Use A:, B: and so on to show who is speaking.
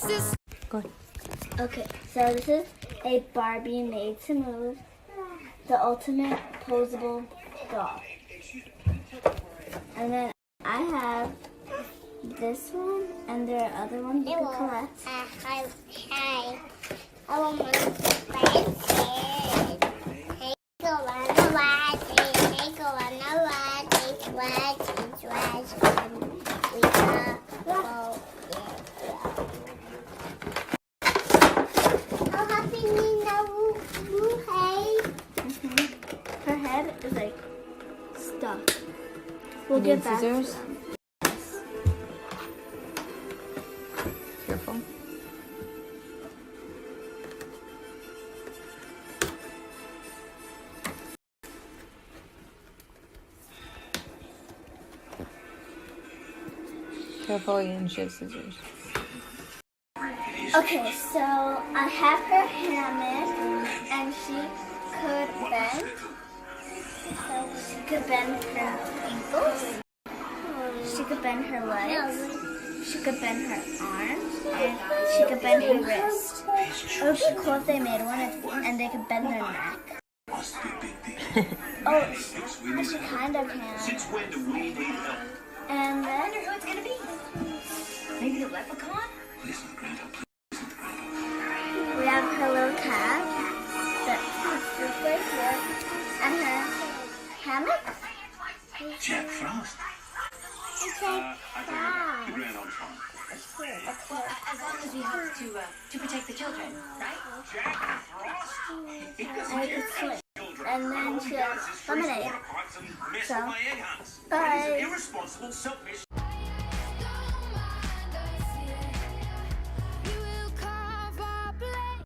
A: Go ahead.
B: Okay, so this is a Barbie made to move, the ultimate posable doll. And then I have this one, and there are other ones you can collect.
C: Hi. I want my friends. Hey, go on the water. Hey, go on the Oh, happy new hey.
B: Her head is like stuck. We'll get back to
A: Scissors?
B: them.
A: Careful. Careful, and she has scissors.
B: Okay, so I have her hammock, and she could bend. So she could bend her ankles. She could bend her legs. She could bend her arms, and she could bend her wrist. It would be cool if they made one, and they could bend their neck. Oh, she kind of can. And then
D: Who it's gonna be? Maybe a leprechaun?
B: we have her little cat that's right here, and her hammock.
E: Jack Frost.
C: Okay.
E: The Grand Entrant.
D: As long as we have to protect the children, right?
E: Jack Frost.
B: And we could swing. And then she has lemonade.
E: Mess
B: So,
E: with my egg hunts.
B: bye.
E: That is an irresponsible, selfish.